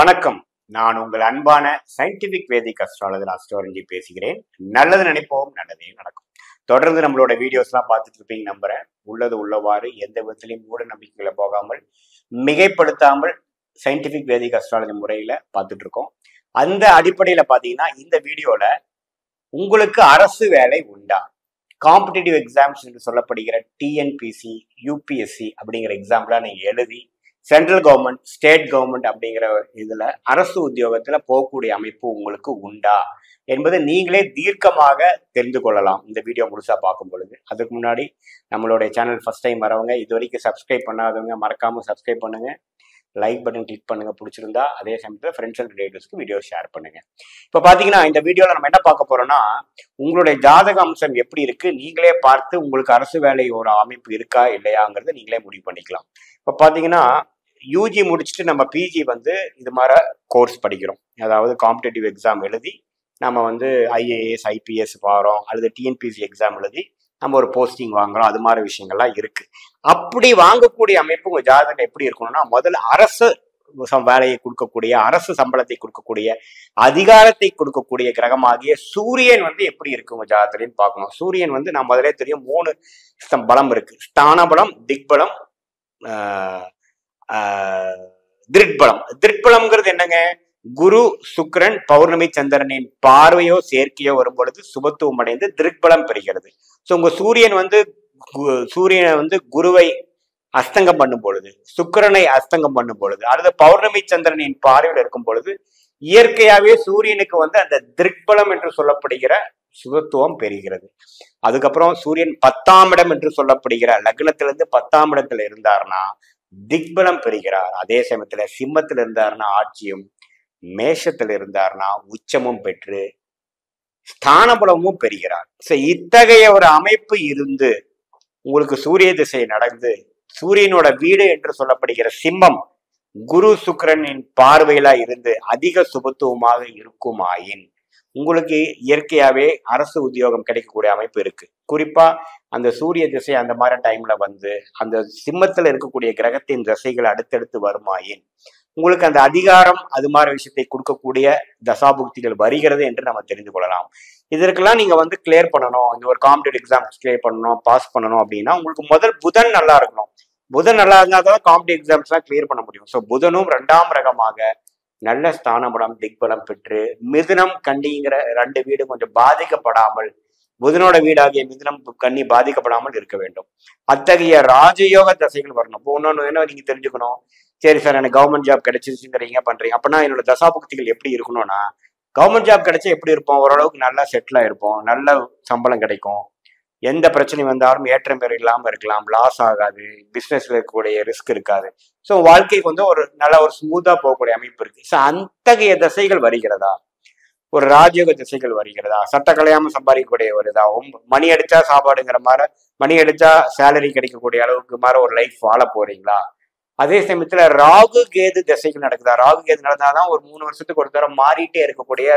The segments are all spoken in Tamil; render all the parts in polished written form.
வணக்கம். நான் உங்கள் அன்பான சயின்டிபிக் வேதிக் அஸ்ட்ராலஜர் அஸ்ட்ரோரஞ்சி பேசுகிறேன். நல்லது நினைப்போம், நல்லதே நடக்கும். தொடர்ந்து நம்மளோட வீடியோஸ்லாம் பார்த்துட்டு இருப்பீங்க நம்புறேன். உள்ளது உள்ளவாறு எந்த விதத்திலையும் மூட நம்பிக்கைகளை போகாமல் மிகைப்படுத்தாமல் சயின்டிபிக் வேதிக் அஸ்ட்ராலஜி முறையில பார்த்துட்டு இருக்கோம். அந்த அடிப்படையில பாத்தீங்கன்னா இந்த வீடியோல உங்களுக்கு அரசு வேலை உண்டா, காம்படிட்டிவ் எக்ஸாம்ஸ் என்று சொல்லப்படுகிற டிஎன்பிசி, யூபிஎஸ்சி அப்படிங்கிற எக்ஸாம்லாம் நீங்க எழுதி சென்ட்ரல் கவர்மெண்ட், ஸ்டேட் கவர்மெண்ட் அப்படிங்கிற இதுல அரசு உத்தியோகத்துல போகக்கூடிய அமைப்பு உங்களுக்கு உண்டா என்பதை நீங்களே தீர்க்கமாக தெரிந்து கொள்ளலாம் இந்த வீடியோ முழுசா பார்க்கும் பொழுது. அதுக்கு முன்னாடி நம்மளுடைய சேனல் ஃபர்ஸ்ட் டைம் வரவங்க, இது வரைக்கும் சப்ஸ்கிரைப் பண்ணாதவங்க மறக்காம சப்ஸ்கிரைப் பண்ணுங்க, லைக் பட்டன் கிளிக் பண்ணுங்க பிடிச்சிருந்தா. அதே சமயத்தில் ஃப்ரெண்ட்ஸ் அண்ட் ரிலேட்டிவ்ஸ்க்கு வீடியோ ஷேர் பண்ணுங்க. இப்போ பார்த்தீங்கன்னா இந்த வீடியோவில் நம்ம என்ன பார்க்க போறோம்னா, உங்களுடைய ஜாதக அம்சம் எப்படி இருக்கு நீங்களே பார்த்து உங்களுக்கு அரசு வேலை ஒரு அமைப்பு இருக்கா இல்லையாங்கிறத நீங்களே முடிவு பண்ணிக்கலாம். இப்போ பார்த்தீங்கன்னா யூஜி முடிச்சுட்டு நம்ம பிஜி இது மாதிரி கோர்ஸ் படிக்கிறோம். அதாவது காம்படிட்டிவ் எக்ஸாம் எழுதி நம்ம ஐஏஎஸ், ஐபிஎஸ் போகிறோம், அல்லது டிஎன்பிசி எக்ஸாம் எழுதி நம்ம ஒரு போஸ்டிங் வாங்குறோம். அது மாதிரி விஷயங்கள்லாம் இருக்கு. அப்படி வாங்கக்கூடிய அமைப்பு உங்க ஜாதகம் எப்படி இருக்கணும்னா, முதல்ல அரசு வேலையை கொடுக்கக்கூடிய, அரசு சம்பளத்தை கொடுக்கக்கூடிய, அதிகாரத்தை கொடுக்கக்கூடிய கிரகமாகிய சூரியன் எப்படி இருக்கு உங்க ஜாதகத்திலேன்னு பார்க்கணும். சூரியன் நான் முதலே தெரியும் 3 பலம் இருக்கு. ஸ்தான பலம், திக்பலம், திருட்பலம். திருட்பலம்ங்கிறது என்னங்க? குரு, சுக்கிரன், பௌர்ணமி, சந்திரனின் பார்வையோ சேர்க்கையோ வரும் பொழுது சுபத்துவம் அடைந்து திருட்பலம் பெறுகிறது. ஸோ உங்க சூரியனை குருவை அஸ்தங்கம் பண்ணும் பொழுது, சுக்கிரனை அஸ்தங்கம் பண்ணும் பொழுது, அல்லது பௌர்ணமி சந்திரனின் பார்வையில் இருக்கும் பொழுது இயற்கையாவே சூரியனுக்கு அந்த திருட்பலம் என்று சொல்லப்படுகிற சுபத்துவம் பெறுகிறது. அதுக்கப்புறம் சூரியன் 10ஆம் இடம் என்று சொல்லப்படுகிற லக்னத்திலிருந்து 10ஆம் இடத்துல இருந்தார்னா திக்பலம் பெறுகிறார். அதே சமயத்துல சிம்மத்தில் இருந்தார்னா ஆட்சியும், மேஷத்தில் இருந்தார்னா உச்சமும் பெற்று ஸ்தான பலமும் பெறுகிறார். இத்தகைய ஒரு அமைப்பு இருந்து உங்களுக்கு சூரிய திசை நடந்து சூரியனோட வீடு என்று சொல்லப்படுகிற சிம்மம் குரு சுக்கிரனின் பார்வையில இருந்து அதிக சுபத்துவமாக இருக்குமாயின் உங்களுக்கு இயற்கையாவே அரசு உத்தியோகம் கிடைக்கக்கூடிய அமைப்பு இருக்கு. குறிப்பா அந்த சூரிய திசை அந்த மாதிரி டைம்ல அந்த சிம்மத்துல இருக்கக்கூடிய கிரகத்தின் திசைகள் அடுத்தடுத்து வருமாயின் உங்களுக்கு அந்த அதிகாரம் அது மாதிரி விஷயத்தை கொடுக்கக்கூடிய தசாபுக்திகள் வருகிறது என்று நம்ம தெரிந்து கொள்ளலாம். இதற்கெல்லாம் நீங்க கிளியர் பண்ணணும், இந்த ஒரு காம்படிட்டிவ் எக்ஸாம்ஸ் கிளியர் பண்ணணும், பாஸ் பண்ணணும் அப்படின்னா உங்களுக்கு முதல் புதன் நல்லா இருக்கணும். புதன் நல்லா இருந்தா தான் காம்படிட்டிவ் எக்ஸாம்ஸ் எல்லாம் கிளியர் பண்ண முடியும். ஸோ புதனும் 2ஆம் கிரகமாக நல்ல ஸ்தானபலம், திக்பலம் பெற்று மிதுனம், கன்னிங்கிற 2 வீடு கொஞ்சம் பாதிக்கப்படாமல், புதனோட வீடாகிய மிதுனம், கன்னி பாதிக்கப்படாமல் இருக்க வேண்டும். அத்தகைய ராஜயோக தசைகள் வரணும். இப்போ ஒன்னொன்னு என்ன நீங்க தெரிஞ்சுக்கணும். சரி சார், எனக்கு கவர்மெண்ட் ஜாப் கிடைச்சிருச்சுங்கிறீங்க பண்றீங்க அப்படின்னா என்னோட தசாபுக்திகள் எப்படி இருக்கணும்னா, கவர்மெண்ட் ஜாப் கிடைச்சா எப்படி இருப்போம், ஓரளவுக்கு நல்லா செட்டில் ஆயிருப்போம், நல்ல சம்பளம் கிடைக்கும், எந்த பிரச்சனை வந்தாலும் ஏற்றம் பேர் இல்லாமல் இருக்கலாம், லாஸ் ஆகாது, பிஸ்னஸ்ல இருக்கக்கூடிய ரிஸ்க் இருக்காது. ஸோ வாழ்க்கைக்கு ஒரு நல்ல ஒரு ஸ்மூத்தா போகக்கூடிய அமைப்பு இருக்கு. ஸோ அத்தகைய திசைகள் வருகிறதா, ஒரு ராஜயோக திசைகள் வருகிறதா, சட்ட கலையாம சம்பாதிக்கக்கூடிய வருதா, மணி அடிச்சா சாப்பாடுங்கிற மாதிரி, மணி அடிச்சா சேலரி கிடைக்கக்கூடிய அளவுக்கு மாதிரி ஒரு லைஃப் வாழ போறீங்களா? அதே சமயத்துல ராகு கேது திசைகள் நடக்குதா? ராகு கேது நடந்தாதான் ஒரு 3 வருஷத்துக்கு ஒரு தரம் மாறிட்டே இருக்கக்கூடிய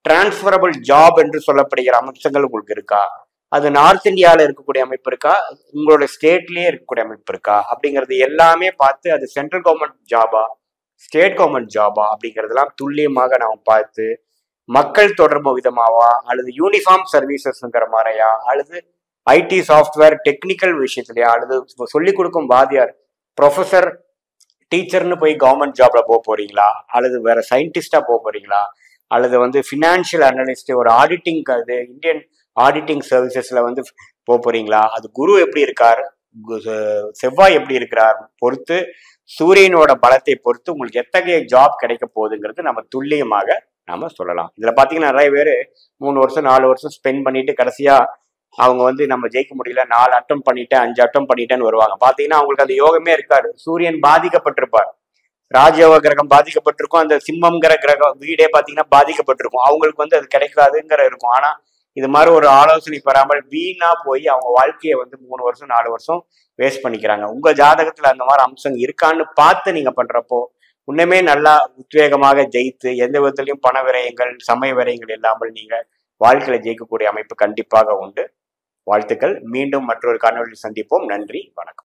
டிரான்ஸ்பரபிள் ஜாப் என்று சொல்லப்படுகிற அம்சங்கள் உங்களுக்கு இருக்கா? அது நார்த் இந்தியாவில் இருக்கக்கூடிய அமைப்பு இருக்கா, உங்களோட ஸ்டேட்லயே இருக்கக்கூடிய அமைப்பு இருக்கா அப்படிங்கிறது எல்லாமே பார்த்து அது சென்ட்ரல் கவர்மெண்ட் ஜாபா, ஸ்டேட் கவர்மெண்ட் ஜாபா அப்படிங்கிறதெல்லாம் துல்லியமாக நாம் பார்த்து மக்கள் தொடர்பு விதமாவா, அல்லது யூனிஃபார்ம் சர்வீசஸ்ங்கிற மாதிரியா, அல்லது ஐடி சாஃப்ட்வேர் டெக்னிக்கல் விஷயத்துலையா, அல்லது சொல்லிக் கொடுக்கும் வாத்தியார், ப்ரொஃபஸர், டீச்சர்னு போய் கவர்மெண்ட் ஜாப்ல போக போறீங்களா, அல்லது வேற சயின்டிஸ்டா போக போறீங்களா, அல்லது ஃபினான்ஷியல் அனலிஸ்ட், ஒரு ஆடிட்டிங், இந்தியன் ஆடிட்டிங் சர்வீசஸ்ல போக போறீங்களா, அது குரு எப்படி இருக்கார், செவ்வாய் எப்படி இருக்கிறார் பொறுத்து, சூரியனோட பலத்தை பொறுத்து உங்களுக்கு எத்தகைய ஜாப் கிடைக்க போகுதுங்கிறது நம்ம துல்லியமாக நாம சொல்லலாம். இதுல பாத்தீங்கன்னா நிறைய பேர் 3 வருஷம் 4 வருஷம் ஸ்பெண்ட் பண்ணிட்டு கடைசியா அவங்க நம்ம ஜெயிக்க முடியல, 4 அட்டம் பண்ணிட்டேன், 5 அட்டம் பண்ணிட்டேன்னு வருவாங்க. பாத்தீங்கன்னா அவங்களுக்கு அந்த யோகமே இருக்காது. சூரியன் பாதிக்கப்பட்டிருப்பார், ராஜயோக கிரகம் பாதிக்கப்பட்டிருக்கும், அந்த சிம்மம்ங்கிற கிரகம் வீடே பாத்தீங்கன்னா பாதிக்கப்பட்டிருக்கும். அவங்களுக்கு அது கிடைக்காதுங்கிற இருக்கும். ஆனா இது மாதிரி ஒரு ஆலோசனை பெறாமல் வீணா போய் அவங்க வாழ்க்கையை 3 வருஷம் 4 வருஷம் வேஸ்ட் பண்ணிக்கிறாங்க. உங்க ஜாதகத்துல அந்த மாதிரி அம்சம் இருக்கான்னு பார்த்து நீங்க பண்றப்போ இன்னுமே நல்லா உத்வேகமாக ஜெயித்து எந்த விதத்திலையும் பண விரயங்கள், சமய விரயங்கள் இல்லாமல் நீங்க வாழ்க்கையில ஜெயிக்கக்கூடிய அமைப்பு கண்டிப்பாக உண்டு. வாழ்த்துக்கள். மீண்டும் மற்றொரு காணொலியில் சந்திப்போம். நன்றி, வணக்கம்.